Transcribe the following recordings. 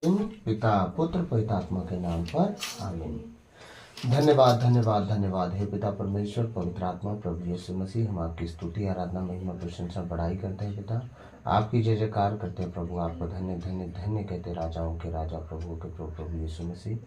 पिता पुत्र पवित्र आत्मा के नाम पर आमीन। धन्यवाद धन्यवाद धन्यवाद। हे पिता परमेश्वर पवित्र आत्मा प्रभु यीशु मसीह, हम आपकी स्तुति आराधना महिमा प्रशंसा बढ़ाई करते हैं पिता, आपकी जय जयकार करते हैं प्रभु, आपको धन्य धन्य धन्य कहते, राजाओं के राजा प्रभु के प्रभु प्रभु यीशु मसीह।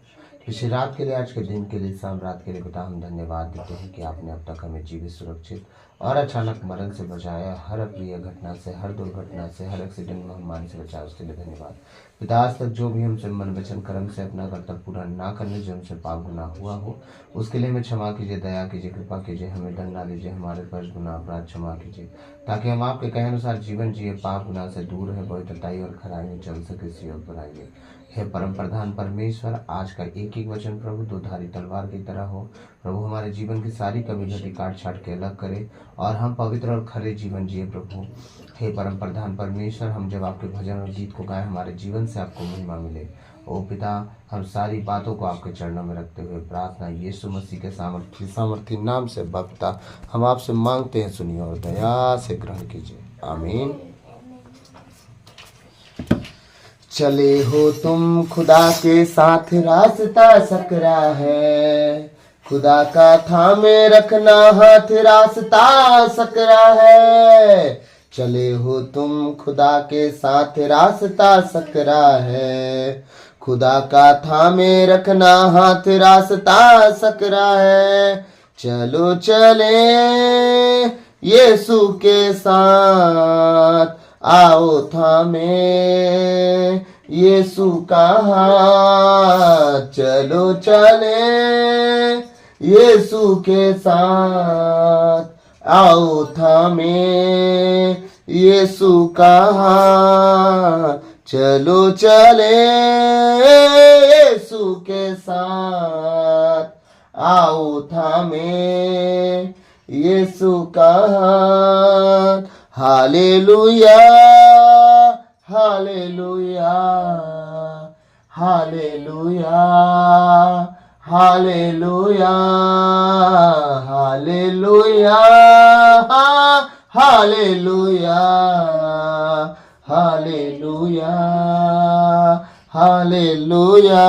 इसी रात के लिए, आज के दिन के लिए, शाम रात के लिए पिता हम धन्यवाद देते हैं कि आपने अब तक हमें जीवित सुरक्षित और अचानक मरण से बचाया, हर अप्रिय घटना से, हर दुर्घटना से, हर एक्सीडेंट महामारी से बचाया, उसके लिए धन्यवाद पिता। आज तक जो भी हमसे मन वचन कर्म से अपना कर्तव्य पूरा ना करने जो हमसे पाप गुना हुआ हो, उसके लिए हमें क्षमा कीजिए, दया कीजिए, कृपा कीजिए, हमें दंड ना लीजिए, हमारे पर गुना अपराध क्षमा कीजिए, ताकि हम आपके कहे अनुसार जीवन जिए, पाप गुना से दूर है, पवित्रताई और खराई में चल सके, इसी और बनाइए। हे परम प्रधान परमेश्वर, आज का एक एक वचन प्रभु दो धारी तलवार की तरह हो प्रभु, हमारे जीवन की सारी कमी घटी काट छाट के अलग करे और हम पवित्र और खरे जीवन जिए प्रभु। हे परम प्रधान परमेश्वर, हम जब आपके भजन और गीत को गाएं, हमारे जीवन से आपको महिमा मिले। ओ पिता, हम सारी बातों को आपके चरणों में रखते हुए प्रार्थना यीशु मसीह के सामर्थी नाम से पिता हम आपसे मांगते हैं, सुनिए और दया से ग्रहण कीजिए, आमीन। चले हो तुम खुदा के साथ, रास्ता सकरा है, खुदा का थामे रखना हाथ, रास्ता सकरा है। चले हो तुम खुदा के साथ, रास्ता सकरा है, खुदा का थामे रखना हाथ, रास्ता सकरा है। चलो चले यीशु के साथ, आओ थामे यीशु का हाथ। चलो चले यीशु के साथ, आओ थामे यीशु का हाथ। चलो चले यीशु के साथ, आओ थामे यीशु का हाथ। Hallelujah hallelujah hallelujah hallelujah hallelujah hallelujah hallelujah hallelujah.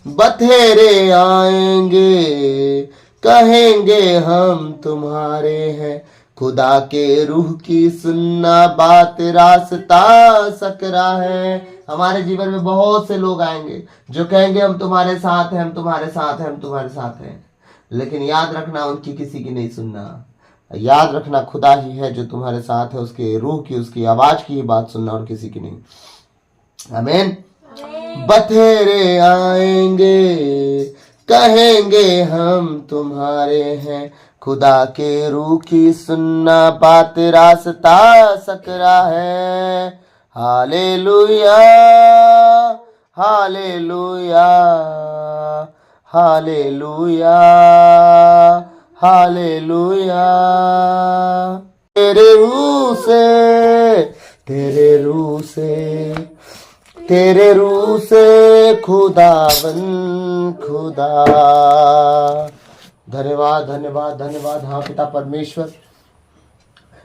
बथेरे आएंगे कहेंगे हम तुम्हारे हैं, खुदा के रूह की सुनना बात, रास्ता सकरा है। हमारे जीवन में बहुत से लोग आएंगे जो कहेंगे हम तुम्हारे साथ हैं, हम तुम्हारे साथ हैं, हम तुम्हारे साथ हैं, लेकिन याद रखना उनकी किसी की नहीं सुनना। याद रखना खुदा ही है जो तुम्हारे साथ है, उसके रूह की, उसकी आवाज की ही बात सुनना और किसी की नहीं। आमीन। बथेरे आएंगे कहेंगे हम तुम्हारे हैं, खुदा के रूह की सुनना बात, रास्ता सकरा है। Hallelujah hallelujah hallelujah hallelujah. तेरे रूह से, तेरे रूह से, तेरे रूह से खुदावन खुदा। धन्यवाद धन्यवाद धन्यवाद। हाँ पिता परमेश्वर,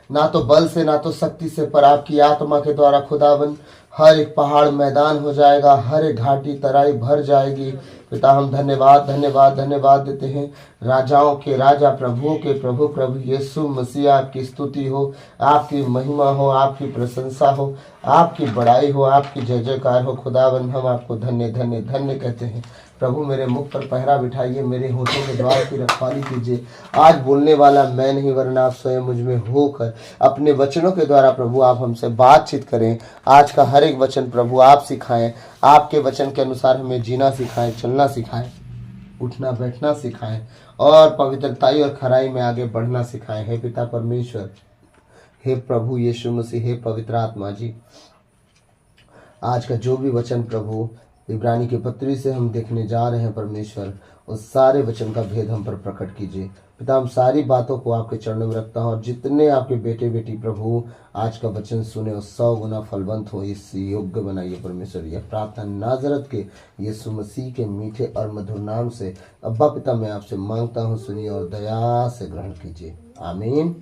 ना तो बल से ना तो शक्ति से, पर आपकी आत्मा के द्वारा खुदावन हर एक पहाड़ मैदान हो जाएगा, हर एक घाटी तराई भर जाएगी। पिता हम धन्यवाद धन्यवाद धन्यवाद देते हैं। राजाओं के राजा प्रभुओं के प्रभु प्रभु यीशु मसीह, आपकी स्तुति हो, आपकी महिमा हो, आपकी प्रशंसा हो, आपकी बड़ाई हो, आपकी जय जयकार हो। खुदावन हम आपको धन्य धन्य धन्य कहते हैं। प्रभु मेरे मुख पर पहरा बिठाइए, मेरे होठों के द्वार की रखवाली कीजिए। आज बोलने वाला मैं नहीं वरना आप स्वयं मुझ में होकर अपने वचनों के द्वारा प्रभु आप हमसे बातचीत करें। आज का हर एक वचन प्रभु आप सिखाएं, आपके वचन के अनुसार हमें जीना सिखाएं, चलना सिखाएं, उठना बैठना सिखाएं और पवित्रताई और खराई में आगे बढ़ना सिखाएं। हे पिता परमेश्वर, हे प्रभु यीशु मसीह, हे पवित्र आत्मा जी, आज का जो भी वचन प्रभु इब्रानी की पत्री से हम देखने जा रहे हैं परमेश्वर, उस सारे वचन का भेद हम पर प्रकट कीजिए। पिता हम सारी बातों को आपके चरणों में रखता हूँ और जितने आपके बेटे बेटी प्रभु आज का वचन सुने और 100 गुना फलवंत हो, इस योग्य बनाइए परमेश्वर। यह प्रार्थना नाजरत के यीशु मसीह के मीठे और मधुर नाम से अब्बा पिता मैं आपसे मांगता हूँ, सुनिए और दया से ग्रहण कीजिए, आमीन।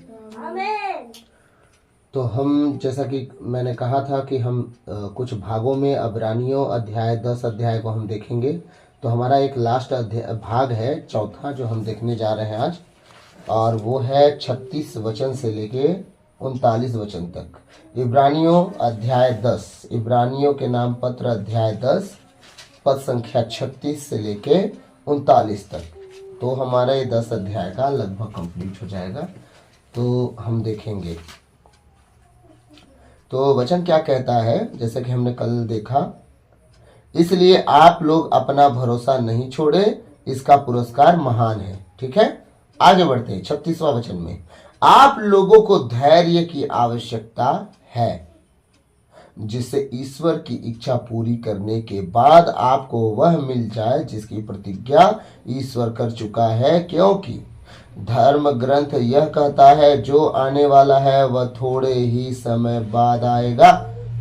तो हम जैसा कि मैंने कहा था कि हम कुछ भागों में इब्रानियों अध्याय 10 अध्याय को हम देखेंगे। तो हमारा एक लास्ट भाग है, चौथा, जो हम देखने जा रहे हैं आज, और वो है 36 वचन से लेके 39 वचन तक। इब्रानियों अध्याय 10, इब्रानियों के नाम पत्र अध्याय 10 पद संख्या 36 से लेके 39 तक। तो हमारा ये 10 अध्याय का लगभग कंप्लीट हो जाएगा। तो हम देखेंगे। तो वचन क्या कहता है, जैसे कि हमने कल देखा, इसलिए आप लोग अपना भरोसा नहीं छोड़े, इसका पुरस्कार महान है। ठीक है, आगे बढ़ते हैं 36वां वचन में। आप लोगों को धैर्य की आवश्यकता है, जिससे ईश्वर की इच्छा पूरी करने के बाद आपको वह मिल जाए जिसकी प्रतिज्ञा ईश्वर कर चुका है, क्योंकि धर्म ग्रंथ यह कहता है, जो आने वाला है वह थोड़े ही समय बाद आएगा,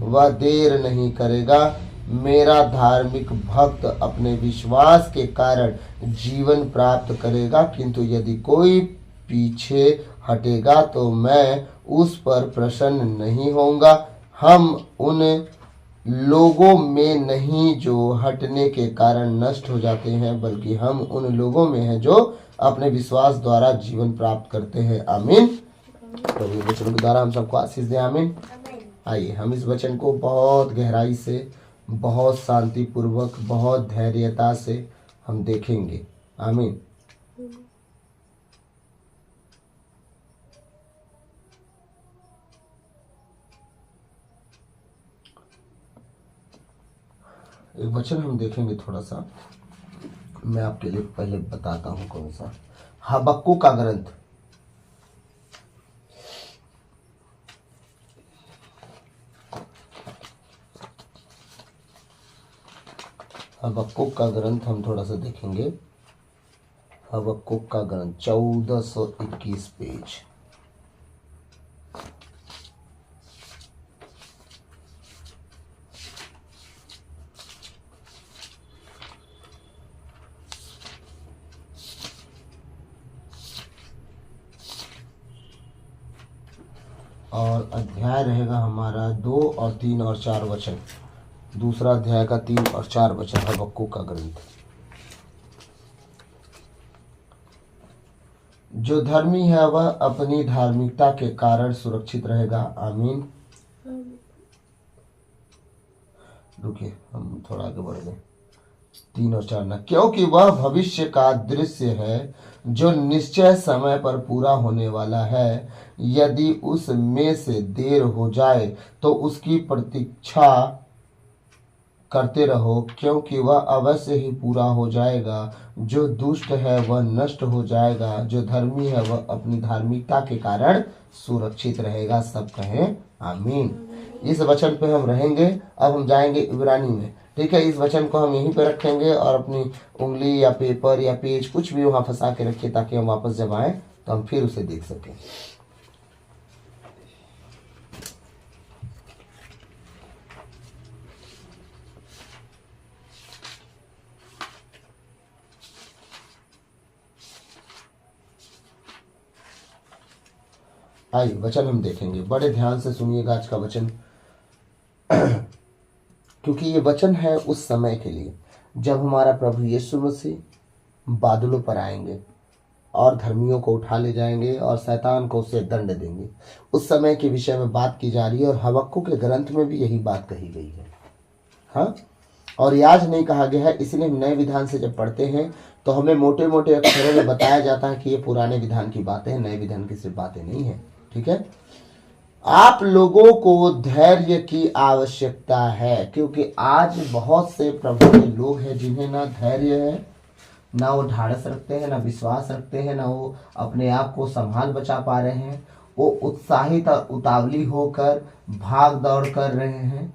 वह देर नहीं करेगा। मेरा धार्मिक भक्त अपने विश्वास के कारण जीवन प्राप्त करेगा, किंतु यदि कोई पीछे हटेगा तो मैं उस पर प्रसन्न नहीं होऊंगा। हम उन लोगों में नहीं जो हटने के कारण नष्ट हो जाते हैं, बल्कि हम उन लोगों में हैं जो अपने विश्वास द्वारा जीवन प्राप्त करते हैं। आमीन। तो ये वचनों के द्वारा हम सबको आशीष दें। आमीन। आइए हम इस वचन को बहुत गहराई से, बहुत शांति पूर्वक, बहुत धैर्यता से हम देखेंगे। आमीन। एक वचन हम देखेंगे थोड़ा सा, मैं आपके लिए पहले बताता हूं कौन सा। हबक्कुक का ग्रंथ, हबक्कुक का ग्रंथ हम थोड़ा सा देखेंगे। हबक्कुक का ग्रंथ 1421 पेज। और अध्याय रहेगा हमारा 2 और 3 और 4 वचन। दूसरा अध्याय का 3 और 4 वचन हबक्कुक का ग्रंथ। जो धर्मी है वह अपनी धार्मिकता के कारण सुरक्षित रहेगा। आमीन। रुकिए, हम थोड़ा आगे बढ़ गए। 3 और 4 ना, क्योंकि वह भविष्य का दृश्य है जो निश्चय समय पर पूरा होने वाला है। यदि उसमें से देर हो जाए तो उसकी प्रतीक्षा करते रहो, क्योंकि वह अवश्य ही पूरा हो जाएगा। जो दुष्ट है वह नष्ट हो जाएगा, जो धर्मी है वह अपनी धार्मिकता के कारण सुरक्षित रहेगा। सब कहें आमीन। इस वचन पे हम रहेंगे। अब हम जाएंगे इब्रानी में। ठीक है, इस वचन को हम यहीं पे रखेंगे और अपनी उंगली या पेपर या पेज कुछ भी वहां फंसा के रखिए, ताकि हम वापस जब आए तो हम फिर उसे देख सकें। आइए वचन हम देखेंगे, बड़े ध्यान से सुनिएगा आज का वचन, क्योंकि ये वचन है उस समय के लिए जब हमारा प्रभु यीशु मसीह बादलों पर आएंगे और धर्मियों को उठा ले जाएंगे और शैतान को उसे दंड देंगे। उस समय के विषय में बात की जा रही है, और हबक्कुक के ग्रंथ में भी यही बात कही गई है। हाँ, और याज नहीं कहा गया है, इसलिए हम नए विधान से जब पढ़ते हैं तो हमें मोटे मोटे अक्षरों में बताया जाता है कि ये पुराने विधान की बातें हैं, नए विधान की सिर्फ बातें नहीं है। ठीक है, आप लोगों को धैर्य की आवश्यकता है, क्योंकि आज बहुत से प्रभु के लोग हैं जिन्हें ना धैर्य है, ना वो ढाढ़स रखते हैं, ना विश्वास रखते हैं, ना वो अपने आप को संभाल बचा पा रहे हैं। वो उत्साहित और उतावली होकर भाग दौड़ कर रहे हैं,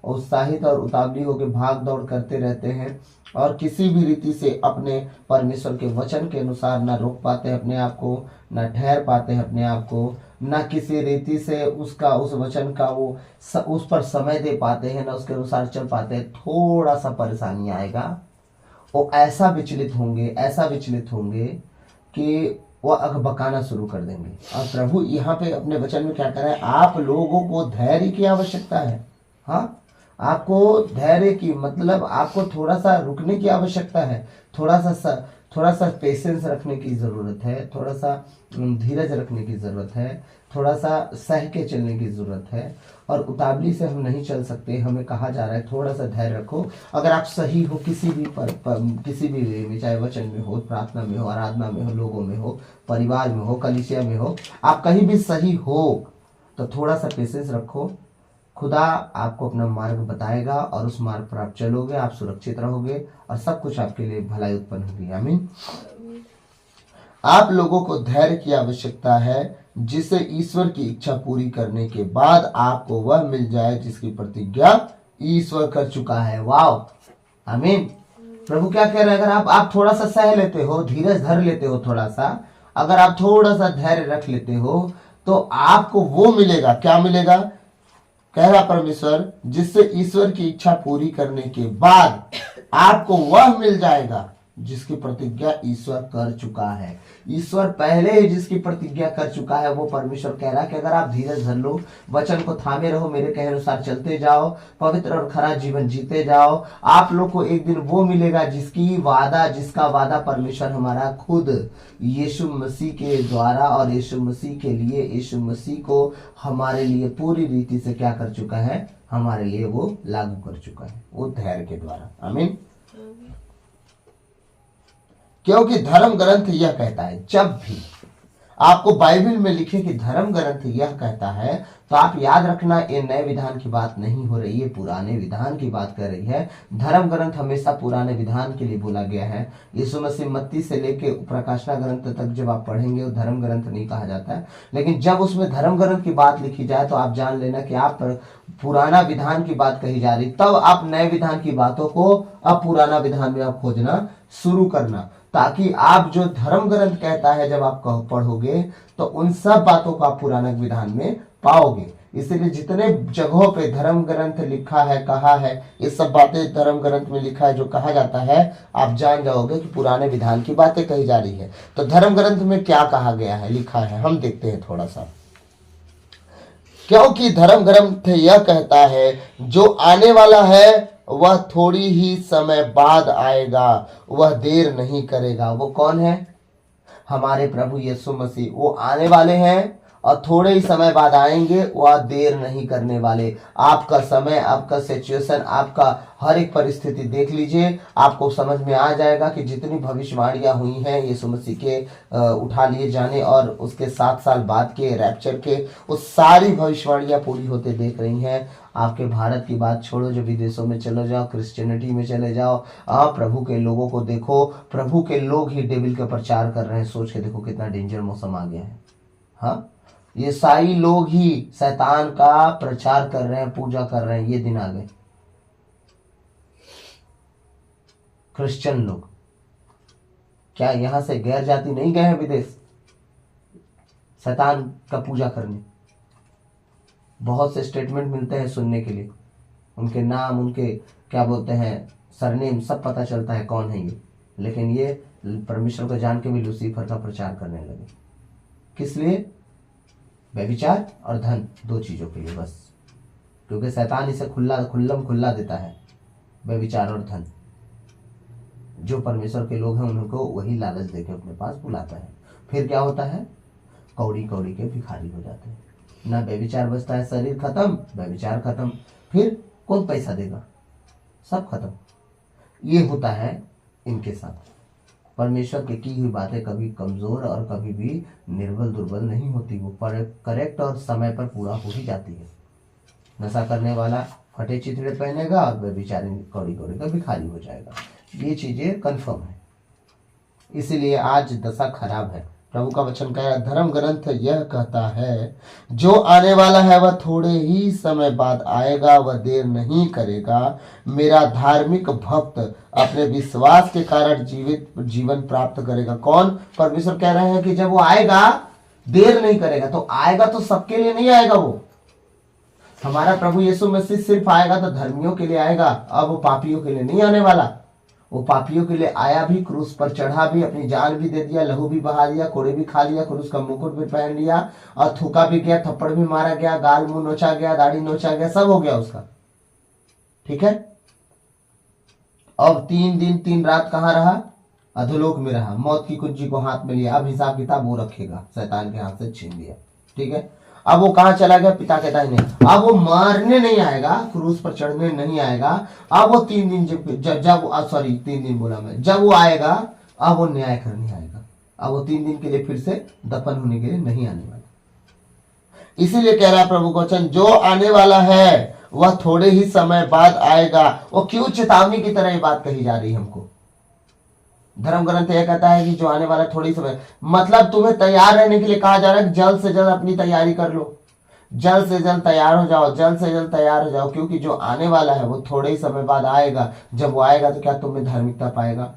उत्साहित और उतावली होकर भाग दौड़ करते रहते हैं, और किसी भी रीति से अपने परमेश्वर के वचन के अनुसार ना रोक पाते हैं अपने आप को, ना ठहर पाते हैं अपने आप को, ना किसी रीति से उस वचन का वो उस पर समय दे पाते हैं, ना उसके अनुसार चल पाते हैं। थोड़ा सा परेशानी आएगा, वो ऐसा विचलित होंगे कि वो अकबकाना शुरू कर देंगे। और प्रभु यहाँ पे अपने वचन में क्या कर रहे हैं, आप लोगों को धैर्य की आवश्यकता है। हाँ, आपको धैर्य की मतलब आपको थोड़ा सा रुकने की आवश्यकता है, थोड़ा सा पेशेंस रखने की ज़रूरत है, थोड़ा सा धीरज रखने की ज़रूरत है, थोड़ा सा सह के चलने की ज़रूरत है। और उतावली से हम नहीं चल सकते। हमें कहा जा रहा है थोड़ा सा धैर्य रखो। अगर आप सही हो किसी भी किसी भी वे में, चाहे वचन में हो, प्रार्थना में हो, आराधना में हो, लोगों में हो, परिवार में हो, कलीसिया में हो, आप कहीं भी सही हो तो थोड़ा सा पेशेंस रखो। खुदा आपको अपना मार्ग बताएगा और उस मार्ग पर आप चलोगे, आप सुरक्षित रहोगे और सब कुछ आपके लिए भलाई उत्पन्न होगी। आमीन। आप लोगों को धैर्य की आवश्यकता है, जिससे ईश्वर की इच्छा पूरी करने के बाद आपको वह मिल जाए जिसकी प्रतिज्ञा ईश्वर कर चुका है। वाह, आमीन। प्रभु क्या कह रहे हैं, अगर आप थोड़ा सा सह लेते हो, धीरज धर लेते हो, थोड़ा सा अगर आप थोड़ा सा धैर्य रख लेते हो तो आपको वो मिलेगा। क्या मिलेगा, कह रहा परमेश्वर, जिससे ईश्वर की इच्छा पूरी करने के बाद आपको वह मिल जाएगा जिसकी प्रतिज्ञा ईश्वर कर चुका है। ईश्वर पहले ही जिसकी प्रतिज्ञा कर चुका है, वो परमेश्वर कह रहा है कि अगर आप धीरज धर लो, वचन को थामे रहो, मेरे कहे अनुसार चलते जाओ, पवित्र और खरा जीवन जीते जाओ, आप लोग को एक दिन वो मिलेगा जिसका वादा परमेश्वर हमारा खुद यीशु मसीह के द्वारा और यीशु मसीह के लिए, यीशु मसीह को हमारे लिए पूरी रीति से क्या कर चुका है, हमारे लिए वो लागू कर चुका है, वो धैर्य के द्वारा। आमीन। क्योंकि धर्म ग्रंथ यह कहता है, जब भी आपको बाइबल में लिखे कि धर्म ग्रंथ यह कहता है, तो आप याद रखना ये नए विधान की बात नहीं हो रही है, पुराने विधान की बात कर रही है। धर्म ग्रंथ हमेशा पुराने विधान के लिए बोला गया है। यीशु मसीह मत्ती से लेके प्रकाशना ग्रंथ तक जब आप पढ़ेंगे वो धर्म ग्रंथ नहीं कहा जाता है, लेकिन जब उसमें धर्म ग्रंथ की बात लिखी जाए तो आप जान लेना कि आप पुराना विधान की बात कही जा रही, तब आप नए विधान की बातों को अब पुराना विधान में आप खोजना शुरू करना, ताकि आप जो धर्म ग्रंथ कहता है जब आप पढ़ोगे तो उन सब बातों को आप पुराने विधान में पाओगे। इसलिए जितने जगहों पे धर्म ग्रंथ लिखा है, कहा है, ये सब बातें धर्म ग्रंथ में लिखा है जो कहा जाता है, आप जान जाओगे कि पुराने विधान की बातें कही जा रही है। तो धर्म ग्रंथ में क्या कहा गया है, लिखा है, हम देखते हैं थोड़ा सा। क्योंकि धर्म ग्रंथ यह कहता है, जो आने वाला है वह थोड़ी ही समय बाद आएगा, वह देर नहीं करेगा। वो कौन है, हमारे प्रभु यीशु मसीह। वो आने वाले हैं और थोड़े ही समय बाद आएंगे, वह देर नहीं करने वाले। आपका समय, आपका सिचुएशन, आपका हर एक परिस्थिति देख लीजिए, आपको समझ में आ जाएगा कि जितनी भविष्यवाणियां हुई हैं यीशु मसीह के उठा लिए जाने और उसके 7 साल बाद के रैप्चर के, वो सारी भविष्यवाणियां पूरी होते देख रही हैं। आपके भारत की बात छोड़ो, जो विदेशों में चले जाओ, क्रिश्चियनिटी में चले जाओ, प्रभु के लोगों को देखो, प्रभु के लोग ही डेविल का प्रचार कर रहे हैं। सोच के देखो कितना डेंजर मौसम आ गया है। हाँ, ये ईसाई लोग ही शैतान का प्रचार कर रहे हैं, पूजा कर रहे हैं, ये दिन आ गए। क्रिश्चियन लोग क्या यहां से गैर जाति नहीं गए हैं विदेश शैतान का पूजा करने? बहुत से स्टेटमेंट मिलते हैं सुनने के लिए, उनके नाम, उनके क्या बोलते हैं सरनेम, सब पता चलता है कौन है ये, लेकिन ये परमेश्वर को जान के भी लूसीफर का प्रचार करने लगे। किस लिए? व्यभिचार और धन, 2 चीजों के लिए बस, क्योंकि शैतान इसे खुल्ला देता है, व्यभिचार और धन। जो परमेश्वर के लोग हैं उनको वही लालच देके अपने पास बुलाता है। फिर क्या होता है, कौड़ी कौड़ी के भिखारी हो जाते हैं। ना व्यभिचार बचता है, शरीर खत्म, व्यभिचार खत्म, फिर कौन पैसा देगा, सब खत्म। ये होता है इनके साथ। परमेश्वर की हुई बातें कभी कमजोर और कभी भी निर्बल दुर्बल नहीं होती, वो करेक्ट और समय पर पूरा हो ही जाती है। नशा करने वाला फटे चिथड़े पहनेगा और व्यभिचारी कौड़ी कौड़ी का भिखारी हो जाएगा, ये चीजें कंफर्म है। इसीलिए आज दशा खराब है। प्रभु का वचन कह रहा है, धर्म ग्रंथ यह कहता है, जो आने वाला है वह थोड़े ही समय बाद आएगा, वह देर नहीं करेगा। मेरा धार्मिक भक्त अपने विश्वास के कारण जीवन प्राप्त करेगा। कौन? परमेश्वर कह रहे हैं कि जब वो आएगा देर नहीं करेगा। तो आएगा तो सबके लिए नहीं आएगा, वो हमारा प्रभु यीशु मसीह सिर्फ आएगा तो धर्मियों के लिए आएगा, अब वो पापियों के लिए नहीं आने वाला। वो पापियों के लिए आया भी, क्रूस पर चढ़ा भी, अपनी जान भी दे दिया, लहू भी बहा दिया, कोड़े भी खा लिया, क्रूस का मुकुट भी पहन लिया, और थूका भी गया, थप्पड़ भी मारा गया, गाल मुंह नोचा गया, दाढ़ी नोचा गया, सब हो गया उसका। ठीक है। अब 3 दिन 3 रात कहाँ रहा? अधोलोक में रहा। मौत की कुंजी को हाथ में लिया। अब हिसाब किताब वो रखेगा, शैतान के हाथ से छीन लिया। ठीक है। अब वो कहाँ चला गया? पिता के दाहिने। अब वो मारने नहीं आएगा, क्रूस पर चढ़ने नहीं आएगा। अब वो 3 दिन जब सॉरी 3 दिन बोला मैं, जब वो आएगा अब वो न्याय करने आएगा। अब वो 3 दिन के लिए फिर से दफन होने के लिए नहीं आने वाला। इसीलिए कह रहा है प्रभु का वचन, जो आने वाला है वह थोड़े ही समय बाद आएगा। वो क्यों चेतावनी की तरह ये बात कही जा रही है हमको? धर्म ग्रंथ यह कहता है कि जो आने वाला थोड़ी समय, मतलब तुम्हें तैयार रहने के लिए कहा जा रहा है। जल्द से जल्द अपनी तैयारी कर लो, जल्द से जल्द तैयार हो जाओ, जल्द से जल्द तैयार हो जाओ, क्योंकि जो आने वाला है वो थोड़े ही समय बाद आएगा। जब वो आएगा तो क्या तुम्हें धार्मिकता पाएगा,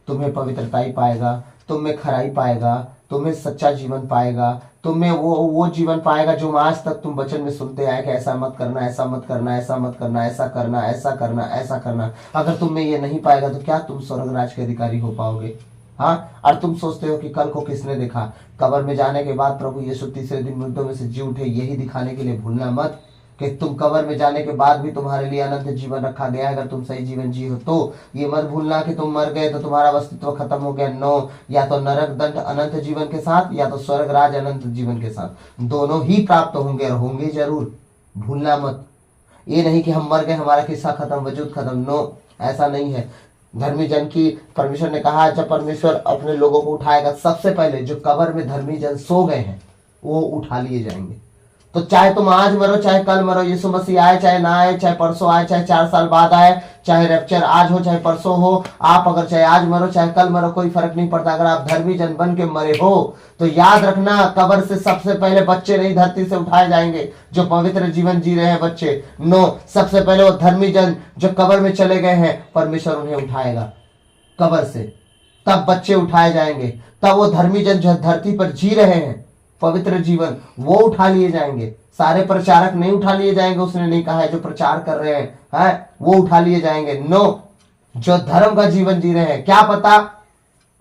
तुम्हें पवित्रता ही पाएगा, तुम्हें खराई पाएगा, तुम्हें सच्चा जीवन पाएगा, तुम्हें वो जीवन पाएगा जो आज तक तुम वचन में सुनते आए कि ऐसा मत करना, ऐसा मत करना, ऐसा मत करना, ऐसा करना, ऐसा करना, ऐसा करना। अगर तुम्हें ये नहीं पाएगा तो क्या तुम स्वर्ग राज के अधिकारी हो पाओगे? हाँ। और तुम सोचते हो कि कल को किसने देखा? कब्र में जाने के बाद प्रभु यीशु तीसरे दिन मृतों में से जी उठे, यही दिखाने के लिए भूलना मत कि तुम कब्र में जाने के बाद भी तुम्हारे लिए अनंत जीवन रखा गया है। अगर तुम सही जीवन जी हो तो ये मत भूलना कि तुम मर गए तो तुम्हारा अस्तित्व खत्म हो गया। नो, या तो नरक दंड अनंत जीवन के साथ, या तो स्वर्ग राज अनंत जीवन के साथ, दोनों ही प्राप्त होंगे और होंगे जरूर, भूलना मत। ये नहीं कि हम मर गए हमारा किस्सा खत्म, वजूद खत्म। नो, ऐसा नहीं है। धर्मी जन की परमेश्वर ने कहा, जब परमेश्वर अपने लोगों को उठाएगा, सबसे पहले जो कब्र में धर्मी जन सो गए हैं वो उठा लिए जाएंगे। तो चाहे तुम आज मरो चाहे कल मरो, यीशु मसीह आए चाहे ना आए, चाहे परसों आए चाहे 4 साल बाद आए, चाहे रैप्चर आज हो चाहे परसों हो, आप अगर चाहे आज मरो चाहे कल मरो, कोई फर्क नहीं पड़ता। अगर आप धर्मी जन बन के मरे हो तो याद रखना, कब्र से सबसे पहले बच्चे नहीं धरती से उठाए जाएंगे जो पवित्र जीवन जी रहे हैं बच्चे। नो, सबसे पहले वो धर्मी जन जो कब्र में चले गए हैं, परमेश्वर उन्हें उठाएगा कब्र से, तब बच्चे उठाए जाएंगे। तब वो धर्मी जन जो धरती पर जी रहे हैं पवित्र जीवन, वो उठा लिए जाएंगे। सारे प्रचारक नहीं उठा लिए जाएंगे, उसने नहीं कहा है जो प्रचार कर रहे हैं वो उठा लिए जाएंगे। नो, जो धर्म का जीवन जी रहे हैं। क्या पता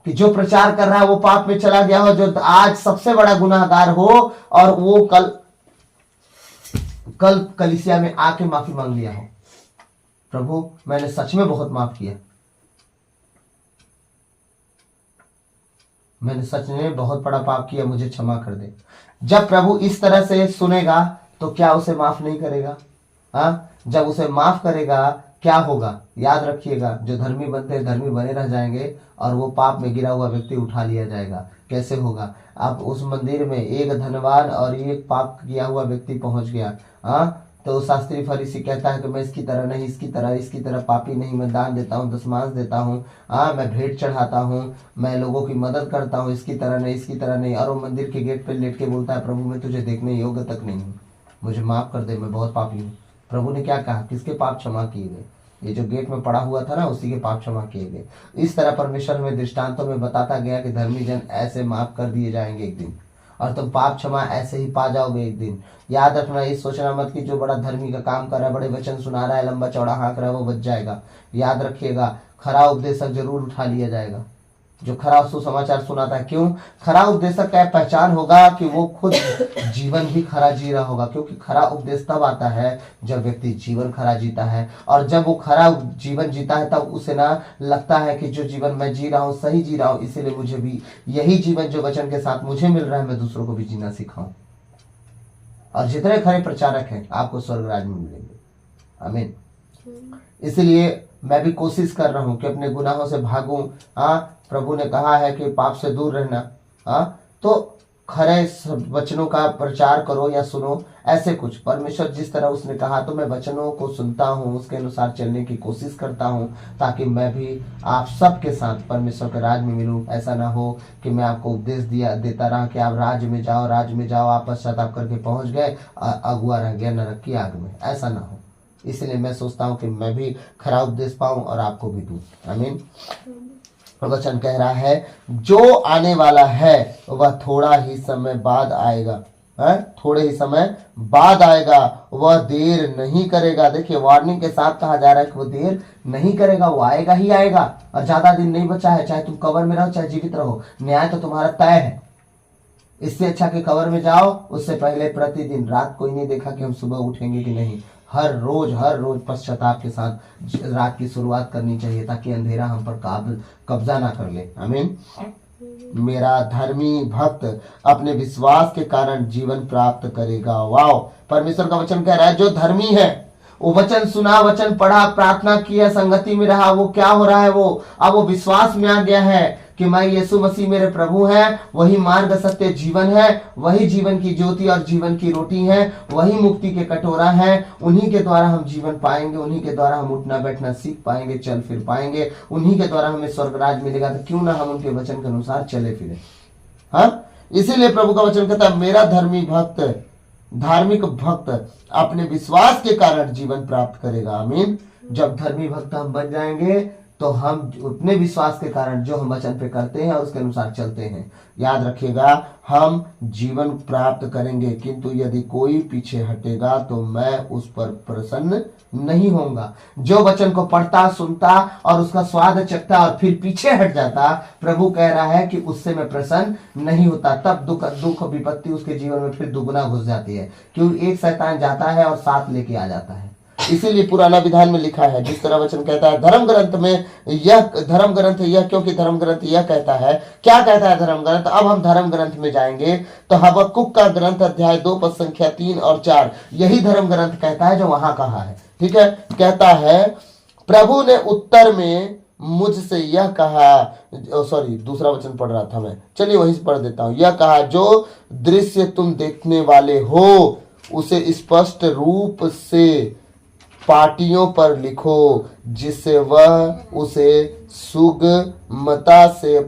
कि जो प्रचार कर रहा है वो पाप में चला गया हो, जो आज सबसे बड़ा गुनाहगार हो और वो कल कलीसिया में आके माफी मांग लिया हो, प्रभु मैंने सच में बहुत माफ किया, मैंने सच में बहुत बड़ा पाप किया, मुझे क्षमा कर दे। जब प्रभु इस तरह से सुनेगा तो क्या उसे माफ नहीं करेगा? हाँ, जब उसे माफ करेगा क्या होगा? याद रखिएगा, जो धर्मी बनते हैं धर्मी बने रह जाएंगे और वो पाप में गिरा हुआ व्यक्ति उठा लिया जाएगा। कैसे होगा? आप उस मंदिर में एक धनवान और एक पाप किया हुआ व्यक्ति पहुंच गया, हाँ, तो शास्त्री फरीसी कहता है कि मैं इसकी तरह नहीं, इसकी तरह पापी नहीं, मैं दान देता हूँ, दशमांश देता हूँ, मैं भेंट चढ़ाता हूँ, मैं लोगों की मदद करता हूँ, इसकी तरह नहीं। और वो मंदिर के गेट पे लेट के बोलता है, प्रभु मैं तुझे देखने योग्य तक नहीं हूँ, मुझे माफ कर दे, मैं बहुत पापी हूँ। प्रभु ने क्या कहा? किसके पाप क्षमा किए गए? ये जो गेट में पड़ा हुआ था ना, उसी के पाप क्षमा किए गए। इस तरह परमेश्वर में दृष्टांतों में बताता गया कि धर्मी जन ऐसे माफ कर दिए जाएंगे एक दिन, और तुम पाप क्षमा ऐसे ही पा जाओगे एक दिन। याद रखना, ये सोचना मत कि जो बड़ा धर्मी का काम कर रहा है, बड़े वचन सुना रहा है, लंबा चौड़ा हाँक रहा है, वो बच जाएगा। याद रखिएगा, खरा उपदेशक जरूर उठा लिया जाएगा, जो खरा सुसमाचार सुनाता है। क्यों? खरा उपदेशक का पहचान होगा कि वो खुद जीवन भी खरा जी रहा होगा, क्योंकि खरा उपदेश तब आता है जब व्यक्ति जीवन खरा जीता है। और जब वो खरा जीवन जीता है तब उसे ना लगता है कि जो जीवन मैं जी रहा हूँ सही जी रहा हूँ, इसीलिए मुझे भी यही जीवन जो वचन के साथ मुझे मिल रहा है मैं दूसरों को भी जीना सिखाऊं। और जितने खरे प्रचारक हैं आपको स्वर्ग राज में मिलेंगे। आमीन। इसलिए मैं भी कोशिश कर रहा हूं कि अपने गुनाहों से भागूं। प्रभु ने कहा है कि पाप से दूर रहना, तो खरे वचनों का प्रचार करो या सुनो, ऐसे कुछ परमेश्वर जिस तरह उसने कहा, तो मैं वचनों को सुनता हूँ, उसके अनुसार चलने की कोशिश करता हूँ, ताकि मैं भी आप सबके साथ परमेश्वर के राज में मिलूं। ऐसा ना हो कि मैं आपको उपदेश देता रहा कि आप राज में जाओ, आप पश्चाताप करके पहुंच गए, अगुआ रह गया नरक की आग में। ऐसा ना हो, इसलिए मैं सोचता हूँ कि मैं भी खरा उपदेश पाऊं और आपको भी दूं। आमीन। वचन कह रहा है, जो आने वाला है वह थोड़ा ही समय बाद आएगा। थोड़े ही समय बाद आएगा, वह देर नहीं करेगा। देखिए वार्निंग के साथ कहा जा रहा है कि वो देर नहीं करेगा, वो आएगा ही आएगा, और ज्यादा दिन नहीं बचा है। चाहे तुम कब्र में रहो चाहे जीवित रहो, न्याय तो तुम्हारा तय है। इससे अच्छा कि कब्र में जाओ, उससे पहले प्रतिदिन, रात कोई नहीं देखा कि हम सुबह उठेंगे कि नहीं, हर रोज पश्चाताप के साथ रात की शुरुआत करनी चाहिए, ताकि अंधेरा हम पर कब्जा ना कर ले। आमीन। मेरा धर्मी भक्त अपने विश्वास के कारण जीवन प्राप्त करेगा। वाओ, परमेश्वर का वचन कह रहा है जो धर्मी है, वो वचन सुना, वचन पढ़ा, प्रार्थना किया, संगति में रहा, वो क्या हो रहा है, वो अब वो विश्वास में आ गया है कि मैं यीशु मसीह मेरे प्रभु हैं, वही मार्ग सत्य जीवन है, वही जीवन की ज्योति और जीवन की रोटी है, वही मुक्ति के कटोरा है। उन्हीं के द्वारा हम जीवन पाएंगे, उन्हीं के द्वारा हम उठना बैठना सीख पाएंगे, चल फिर पाएंगे, उन्हीं के द्वारा हमें स्वर्गराज मिलेगा। तो क्यों ना हम उनके वचन के अनुसार चले फिरे। हाँ, इसीलिए प्रभु का वचन कहता है मेरा धार्मिक भक्त अपने विश्वास के कारण जीवन प्राप्त करेगा। आमीन। जब धर्मी भक्त हम बन जाएंगे तो हम अपने विश्वास के कारण जो हम वचन पे करते हैं और उसके अनुसार चलते हैं, याद रखिएगा, हम जीवन प्राप्त करेंगे। किंतु यदि कोई पीछे हटेगा तो मैं उस पर प्रसन्न नहीं होऊंगा। जो वचन को पढ़ता, सुनता और उसका स्वाद चखता और फिर पीछे हट जाता, प्रभु कह रहा है कि उससे मैं प्रसन्न नहीं होता। तब दुख विपत्ति उसके जीवन में फिर दुगुना घुस जाती है, क्योंकि एक शैतान जाता है और साथ लेके आ जाता है। इसीलिए पुराना विधान में लिखा है, जिस तरह वचन कहता है धर्म ग्रंथ यह, क्योंकि धर्म ग्रंथ यह कहता है। क्या कहता है धर्म ग्रंथ? अब हम धर्म ग्रंथ में जाएंगे तो हबक्कुक का ग्रंथ अध्याय 2 पद संख्या 3 और 4 यही धर्म ग्रंथ कहता है जो वहां कहा है। ठीक है, कहता है प्रभु ने उत्तर में मुझसे यह कहा, दूसरा वचन पढ़ रहा था मैं, चलिए वहीं से पढ़ देता हूं। यह कहा, जो दृश्य तुम देखने वाले हो उसे स्पष्ट रूप से पाटियों पर लिखो, जिससे वह उसे सुगमता से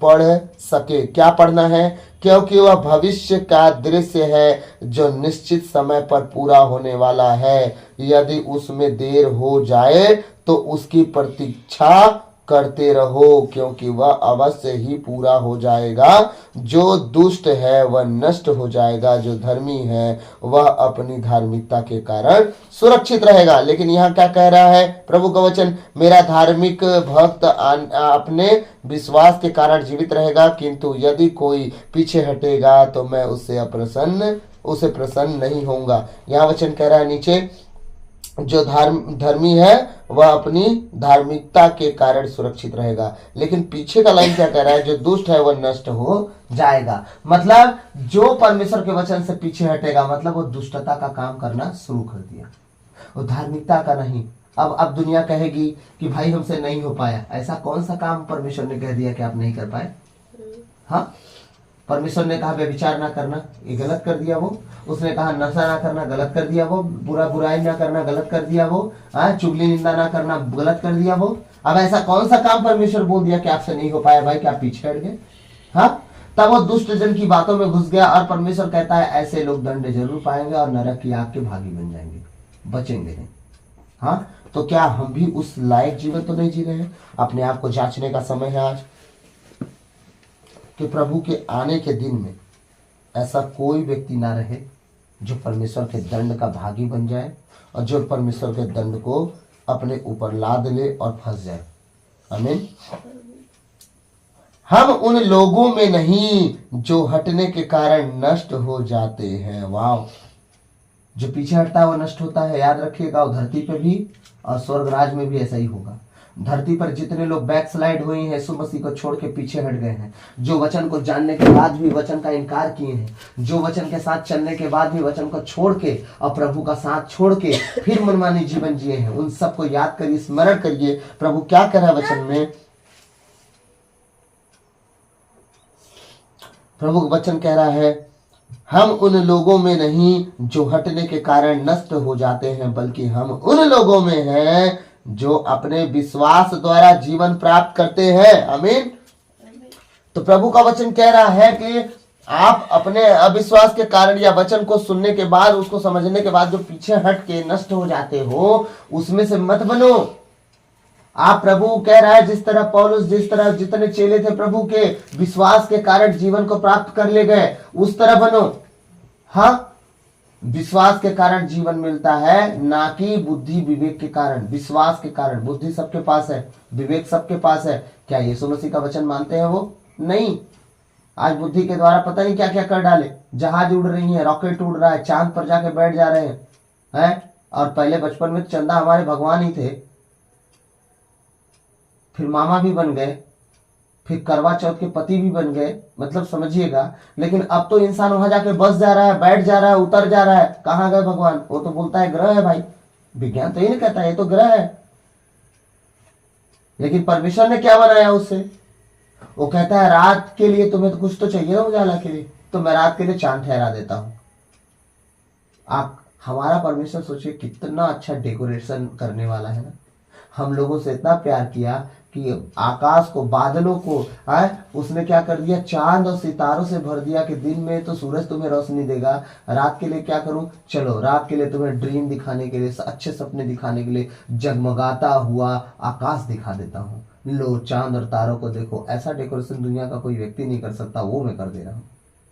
पढ़ सके। क्या पढ़ना है? क्योंकि वह भविष्य का दृश्य है जो निश्चित समय पर पूरा होने वाला है। यदि उसमें देर हो जाए तो उसकी प्रतीक्षा करते रहो, क्योंकि वह अवश्य ही पूरा हो जाएगा। जो दुष्ट है वह नष्ट हो जाएगा, जो धर्मी है वह अपनी धार्मिकता के कारण सुरक्षित रहेगा। लेकिन यहाँ क्या कह रहा है प्रभु का वचन? मेरा धार्मिक भक्त अपने विश्वास के कारण जीवित रहेगा, किंतु यदि कोई पीछे हटेगा तो मैं उसे प्रसन्न नहीं होऊंगा। यहाँ वचन कह रहा है नीचे, जो धर्मी है वह अपनी धार्मिकता के कारण सुरक्षित रहेगा। लेकिन पीछे का लाइन क्या कह रहा है? जो दुष्ट है वह नष्ट हो जाएगा। मतलब जो परमेश्वर के वचन से पीछे हटेगा, मतलब वो दुष्टता का काम करना शुरू कर दिया, वो धार्मिकता का नहीं। अब दुनिया कहेगी कि भाई हमसे नहीं हो पाया। ऐसा कौन सा काम परमेश्वर ने कह दिया कि आप नहीं कर पाए? हाँ, परमेश्वर ने कहा व्यभिचार ना करना, ये गलत कर दिया वो। उसने कहा नशा ना करना, गलत कर दिया वो। बुराई ना करना, गलत कर दिया वो। चुगली निंदा ना करना, गलत कर दिया वो। अब ऐसा कौन सा काम परमेश्वर बोल दिया कि आपसे नहीं हो पाया भाई, क्या पीछे हट गए? हाँ, तब वो दुष्ट जन की बातों में घुस गया और परमेश्वर कहता है ऐसे लोग दंड जरूर पाएंगे और नरक की आग के भागी बन जाएंगे, बचेंगे नहीं। हाँ, तो क्या हम भी उस लायक जीवन तो नहीं जी रहे हैं? अपने आप को जांचने का समय है आज, कि प्रभु के आने के दिन में ऐसा कोई व्यक्ति ना रहे जो परमेश्वर के दंड का भागी बन जाए और जो परमेश्वर के दंड को अपने ऊपर लाद ले और फंस जाए। आमीन। हम उन लोगों में नहीं जो हटने के कारण नष्ट हो जाते हैं। वाह, जो पीछे हटता है वो नष्ट होता है। याद रखिएगा, वो धरती पे भी और स्वर्गराज में भी ऐसा ही होगा। धरती पर जितने लोग बैकस्लाइड हुए हैं, यीशु मसीह को छोड़ के पीछे हट गए हैं, जो वचन को जानने के बाद भी वचन का इनकार किए हैं, जो वचन के साथ चलने के बाद भी वचन को छोड़ के और प्रभु का साथ छोड़ के फिर मनमानी जीवन जिए हैं, उन सबको याद करिए, स्मरण करिए प्रभु क्या कह रहा है वचन में। प्रभु वचन कह रहा है, हम उन लोगों में नहीं जो हटने के कारण नष्ट हो जाते हैं, बल्कि हम उन लोगों में हैं जो अपने विश्वास द्वारा जीवन प्राप्त करते हैं। आमीन। तो प्रभु का वचन कह रहा है कि आप अपने अविश्वास के कारण या वचन को सुनने के बाद, उसको समझने के बाद जो पीछे हट के नष्ट हो जाते हो, उसमें से मत बनो। आप, प्रभु कह रहा है जिस तरह पौलुस, जिस तरह जितने चेले थे प्रभु के विश्वास के कारण जीवन को प्राप्त कर ले गए, उस तरह बनो। हाँ, विश्वास के कारण जीवन मिलता है, ना कि बुद्धि विवेक के कारण। विश्वास के कारण। बुद्धि सबके पास है, विवेक सबके पास है। क्या यीशु मसीह का वचन मानते हैं वो? नहीं। आज बुद्धि के द्वारा पता नहीं क्या क्या कर डाले। जहाज उड़ रही है, रॉकेट उड़ रहा है, चांद पर जाके बैठ जा रहे हैं। और पहले बचपन में चंदा हमारे भगवान ही थे, फिर मामा भी बन गए, फिर करवा चौथ के पति भी बन गए, मतलब समझिएगा। लेकिन अब तो इंसान वहां जाके बस जा रहा है, बैठ जा रहा है, उतर जा रहा है। कहाँ गए भगवान? वो तो बोलता है ग्रह है भाई। विज्ञान तो ये नहीं कहता है ये तो ग्रह है। लेकिन परमेश्वर ने क्या बनाया उससे? वो कहता है रात के लिए तुम्हें तो कुछ तो चाहिए ना उजाला के लिए, तो मैं रात के लिए चांद ठहरा देता हूं। आप हमारा परमेश्वर सोचिए कितना अच्छा डेकोरेशन करने वाला है ना। हम लोगों से इतना प्यार किया कि आकाश को, बादलों को उसने क्या कर दिया? चांद और सितारों से भर दिया कि दिन में तो सूरज तुम्हें रोशनी देगा, रात के लिए क्या करूं? चलो रात के लिए तुम्हें ड्रीम दिखाने के लिए, अच्छे सपने दिखाने के लिए जगमगाता हुआ आकाश दिखा देता हूं। लो चांद और तारों को देखो। ऐसा डेकोरेशन दुनिया का कोई व्यक्ति नहीं कर सकता, वो मैं कर दे रहा हूँ।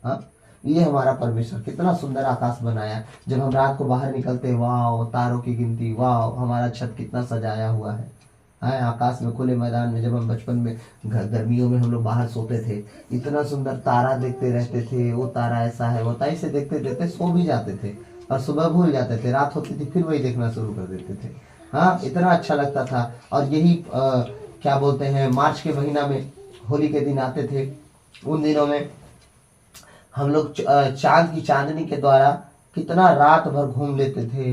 हाँ, ये हमारा परमेश्वर कितना सुंदर आकाश बनाया। जब हम रात को बाहर निकलते, वाह तारों की गिनती, वाह हमारा छत कितना सजाया हुआ है। आकाश में, खुले मैदान में। जब हम बचपन में गर्मियों में हम लोग बाहर सोते थे, इतना सुंदर तारा देखते रहते थे। वो तारा ऐसा है, वो ऐसे देखते देखते सो भी जाते थे और सुबह भूल जाते थे। रात होती थी फिर वही देखना शुरू कर देते थे। हाँ, इतना अच्छा लगता था। और यही क्या बोलते हैं, मार्च के महीना में होली के दिन आते थे। उन दिनों में हम लोग चांद की चांदनी के द्वारा कितना रात भर घूम लेते थे।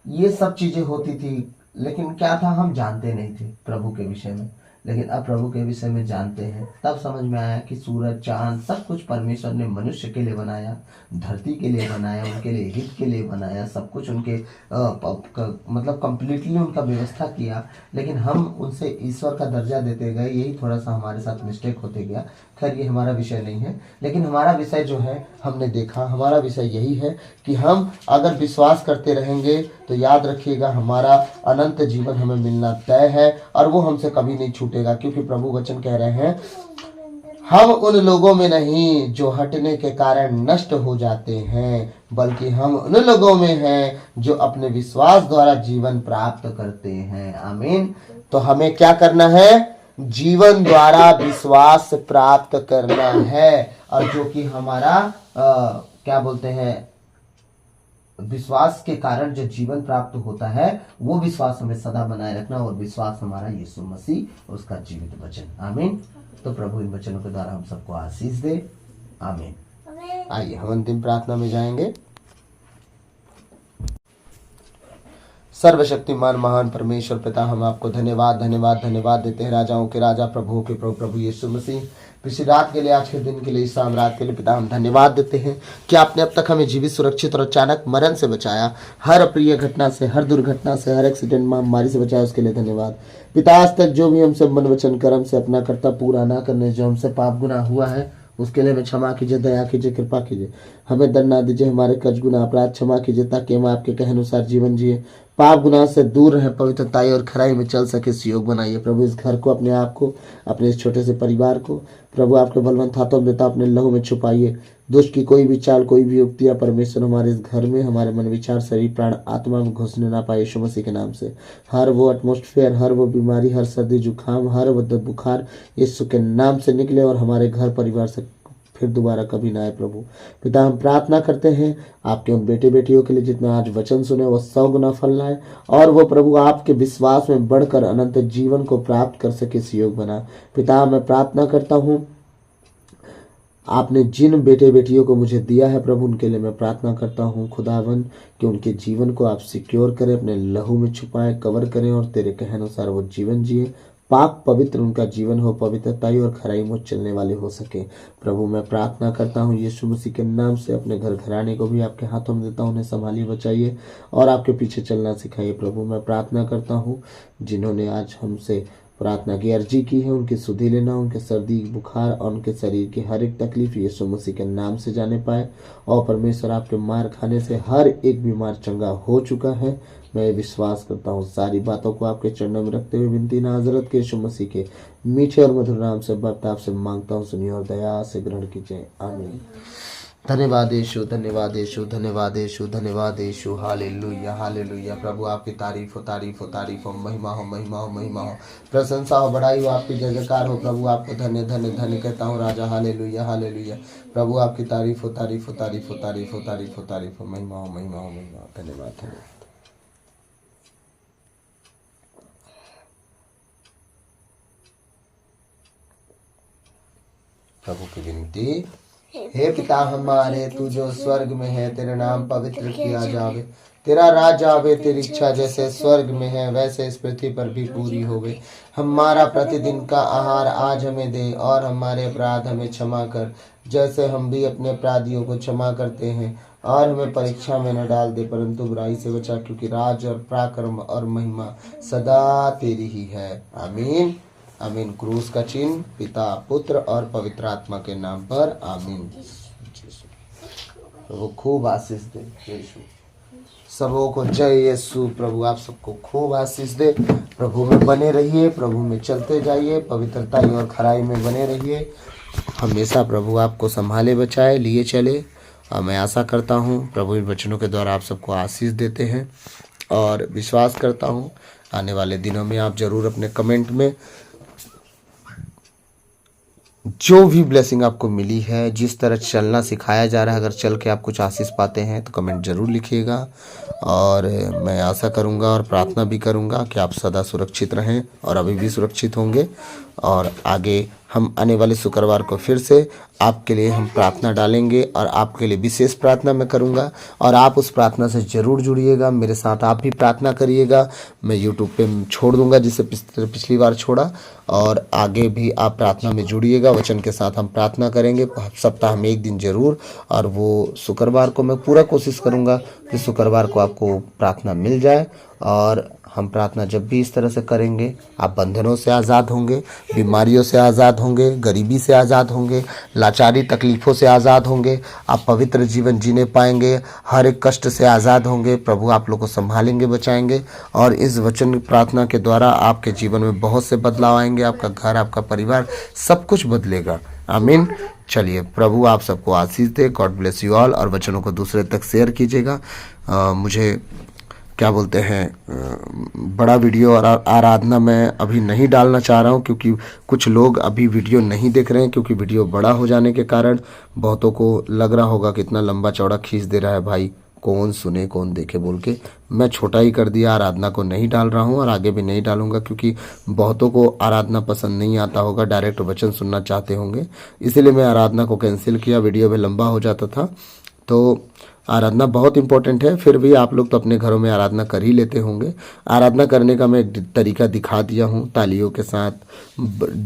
ये सब चीजें होती थी। लेकिन क्या था, हम जानते नहीं थे प्रभु के विषय में। लेकिन अब प्रभु के विषय में जानते हैं, तब समझ में आया कि सूरज चांद सब कुछ परमेश्वर ने मनुष्य के लिए बनाया, धरती के लिए बनाया, उनके लिए हित के लिए बनाया। सब कुछ उनके मतलब कंप्लीटली उनका व्यवस्था किया। लेकिन हम उनसे ईश्वर का दर्जा देते गए, यही थोड़ा सा हमारे साथ मिस्टेक होते गया। खैर ये हमारा विषय नहीं है। लेकिन हमारा विषय जो है, हमने देखा हमारा विषय यही है कि हम अगर विश्वास करते रहेंगे तो याद रखिएगा हमारा अनंत जीवन हमें मिलना तय है, और वो हमसे कभी नहीं छूटेगा। क्योंकि प्रभु वचन कह रहे हैं, हम उन लोगों में नहीं जो हटने के कारण नष्ट हो जाते हैं, बल्कि हम उन लोगों में हैं जो अपने विश्वास द्वारा जीवन प्राप्त करते हैं। आमीन। तो हमें क्या करना है? जीवन द्वारा विश्वास प्राप्त करना है। और जो कि हमारा क्या बोलते हैं, विश्वास के कारण जो जीवन प्राप्त होता है, वो विश्वास हमें सदा बनाए रखना। और विश्वास हमारा यीशु मसीह और उसका जीवित वचन। आमीन। तो प्रभु इन वचनों के द्वारा हम सबको आशीष दे। आमीन। आइए हम अंतिम प्रार्थना में जाएंगे। सर्वशक्तिमान महान परमेश्वर पिता, हम आपको धन्यवाद धन्यवाद धन्यवाद देते हैं। राजाओं के राजा, प्रभुओं के प्रभु, प्रभु यीशु मसीह, पिछली रात के लिए, आज के दिन के लिए, इस शाम रात के लिए पिता हम धन्यवाद देते हैं कि आपने अब तक हमें जीवित, सुरक्षित और अचानक मरण से बचाया। हर अप्रिय घटना से, हर दुर्घटना से, हर एक्सीडेंट, महामारी से बचाया, उसके लिए धन्यवाद पिता। आज तक जो भी हमसे मन वचन कर्म से अपना कर्तव्य पूरा ना करने, जो हमसे पाप गुनाह हुआ है, उसके लिए हमें क्षमा कीजिए, दया कीजिए, कृपा कीजिए। हमें दंड ना दीजिए, हमारे कर्ज गुनाह अपराध क्षमा कीजिए, ताकि हम आपके कहे अनुसार जीवन जिए, पाप गुनाह से दूर रहे, पवित्रताई और खराई में चल सके। सहयोग बनाइए प्रभु इस घर को, अपने आप को, अपने इस छोटे से परिवार को प्रभु आपके बलवंत हाथों में देता अपने लहू में छुपाइए। दुष्ट की कोई भी चाल, कोई भी युक्ति या परमेश्वर हमारे इस घर में, हमारे मन, विचार, शरीर, प्राण, आत्मा में घुसने ना पाए। यीशु मसीह के नाम से हर वो एटमोस्फेयर, हर वो बीमारी, हर सर्दी जुकाम, हर वो बुखार यीशु के नाम से निकले और हमारे घर परिवार से फिर दोबारा कभी ना आए। प्रभु पिता, हम प्रार्थना करते हैं आपके उन बेटे बेटियों के लिए जितने आज वचन सुने, वो 100 गुना फल लाए, और वो प्रभु आपके विश्वास में बढ़कर अनंत जीवन को प्राप्त कर सके। सहयोग बना पिता, मैं प्रार्थना करता हूँ आपने जिन बेटे बेटियों को मुझे दिया है प्रभु, उनके लिए मैं प्रार्थना करता हूँ खुदावन कि उनके जीवन को आप सिक्योर करें, अपने लहू में छुपाएं, कवर करें, और तेरे कहे अनुसार वो जीवन जिए। पाक पवित्र उनका जीवन हो, पवित्रताई और खराई में चलने वाले हो सके। प्रभु मैं प्रार्थना करता हूँ यीशु मसीह के नाम से, अपने घर घराने को भी आपके हाथों में देता हूँ, उन्हें संभालिए, बचाइए और आपके पीछे चलना सिखाइए। प्रभु मैं प्रार्थना करता हूँ जिन्होंने आज हमसे प्रार्थना की, अर्जी की है, उनकी सुधि लेना, उनके सर्दी बुखार और उनके शरीर की हर एक तकलीफ यीशु मसीह के नाम से जाने पाए। और परमेश्वर आपके मार खाने से हर एक बीमार चंगा हो चुका है। मैं विश्वास करता हूँ, सारी बातों को आपके चरणों में रखते हुए विनती नाजरत के यीशु मसीह के मीठे और मधुर नाम से बर्ताव से मांगता हूँ, सुनिए और दया से ग्रहण कीजिए। आमीन। धन्यवाद यीशु, धन्यवाद यीशु, धन्यवाद यीशु, धन्यवाद यीशु। Hallelujah, hallelujah. प्रभु आपकी तारीफ हो, तारीफ हो, तारीफ हो, महिमा हो, महिमा हो, महिमा हो, प्रशंसा हो, बड़ाई हो, आपकी जय जयकार हो। प्रभु आपको धन्य धन्य धन्य कहता हूँ राजा। Hallelujah, hallelujah. प्रभु आपकी तारीफ हो, तारीफ हो, तारीफ हो, तारीफ हो, तारीफ हो, तारीफ हो, महिमा हो, महिमा हो, महिमा हो। धन्यवाद, धन्यवाद। प्रभु की विनती। हे पिता हमारे, तू जो स्वर्ग में है, तेरा नाम पवित्र किया जावे, तेरा राज आवे, तेरी इच्छा जैसे स्वर्ग में है वैसे इस पृथ्वी पर भी पूरी होवे। हमारा प्रतिदिन का आहार आज हमें दे, और हमारे अपराध हमें क्षमा कर जैसे हम भी अपने अपराधियों को क्षमा करते हैं, और हमें परीक्षा में न डाल दे परंतु बुराई से बचा, क्योंकि राज और पराक्रम और महिमा सदा तेरी ही है। आमीन, आमीन। क्रूस का चिन्ह पिता, पुत्र और पवित्र आत्मा के नाम पर। आमीन। प्रभु खूब आशीष दे यीशु, सबों को जय यीशु। प्रभु आप सबको खूब आशीष दे। प्रभु में बने रहिए, प्रभु में चलते जाइए, पवित्रता और खराई में बने रहिए। हमेशा प्रभु आपको संभाले, बचाए, लिए चले। और मैं आशा करता हूँ प्रभु इन वचनों के द्वारा आप सबको आशीष देते हैं, और विश्वास करता हूँ आने वाले दिनों में आप जरूर अपने कमेंट में जो भी ब्लेसिंग आपको मिली है, जिस तरह चलना सिखाया जा रहा है, अगर चल के आप कुछ आशीष पाते हैं तो कमेंट ज़रूर लिखिएगा। और मैं आशा करूंगा और प्रार्थना भी करूंगा कि आप सदा सुरक्षित रहें, और अभी भी सुरक्षित होंगे। और आगे हम आने वाले शुक्रवार को फिर से आपके लिए हम प्रार्थना डालेंगे, और आपके लिए विशेष प्रार्थना मैं करूंगा, और आप उस प्रार्थना से ज़रूर जुड़िएगा। मेरे साथ आप भी प्रार्थना करिएगा। मैं यूट्यूब पे छोड़ दूंगा जिसे पिछली बार छोड़ा, और आगे भी आप प्रार्थना में जुड़िएगा। वचन के साथ हम प्रार्थना करेंगे सप्ताह में एक दिन जरूर, और वो शुक्रवार को मैं पूरा कोशिश करूंगा कि शुक्रवार को आपको प्रार्थना मिल जाए। और हम प्रार्थना जब भी इस तरह से करेंगे, आप बंधनों से आज़ाद होंगे, बीमारियों से आज़ाद होंगे, गरीबी से आज़ाद होंगे, लाचारी तकलीफ़ों से आज़ाद होंगे, आप पवित्र जीवन जीने पाएंगे, हर एक कष्ट से आज़ाद होंगे। प्रभु आप लोग को संभालेंगे, बचाएंगे, और इस वचन प्रार्थना के द्वारा आपके जीवन में बहुत से बदलाव आएंगे। आपका घर, आपका परिवार, सब कुछ बदलेगा। आमीन। चलिए, प्रभु आप सबको आशीष दे। God bless you all. और वचनों को दूसरे तक शेयर कीजिएगा। मुझे क्या बोलते हैं, बड़ा वीडियो और आराधना मैं अभी नहीं डालना चाह रहा हूं, क्योंकि कुछ लोग अभी वीडियो नहीं देख रहे हैं, क्योंकि वीडियो बड़ा हो जाने के कारण बहुतों को लग रहा होगा कि इतना लंबा चौड़ा खींच दे रहा है भाई, कौन सुने कौन देखे बोल के मैं छोटा ही कर दिया। आराधना को नहीं डाल रहा हूं, और आगे भी नहीं डालूंगा, क्योंकि बहुतों को आराधना पसंद नहीं आता होगा, डायरेक्ट वचन सुनना चाहते होंगे। इसीलिए मैं आराधना को कैंसिल किया, वीडियो भी लंबा हो जाता था। तो आराधना बहुत इंपॉर्टेंट है, फिर भी आप लोग तो अपने घरों में आराधना कर ही लेते होंगे। आराधना करने का मैं एक तरीका दिखा दिया हूँ, तालियों के साथ,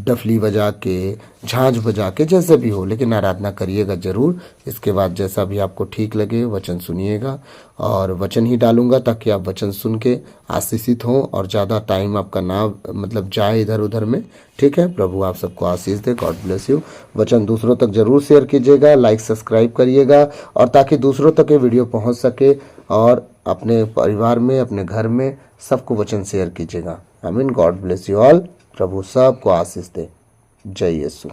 डफली बजा के, झांझ बजा के, जैसे भी हो, लेकिन आराधना करिएगा ज़रूर। इसके बाद जैसा भी आपको ठीक लगे वचन सुनिएगा, और वचन ही डालूंगा ताकि आप वचन सुन के आशीषित हों, और ज़्यादा टाइम आपका ना मतलब जाए इधर उधर में। ठीक है, प्रभु आप सबको आशीष दे। God bless you. वचन दूसरों तक जरूर शेयर कीजिएगा, लाइक सब्सक्राइब करिएगा, और ताकि दूसरों तक ये वीडियो पहुंच सके, और अपने परिवार में, अपने घर में सबको वचन शेयर कीजिएगा। आमीन। God bless you all. प्रभु सबको आशीष दे। जय यीशु।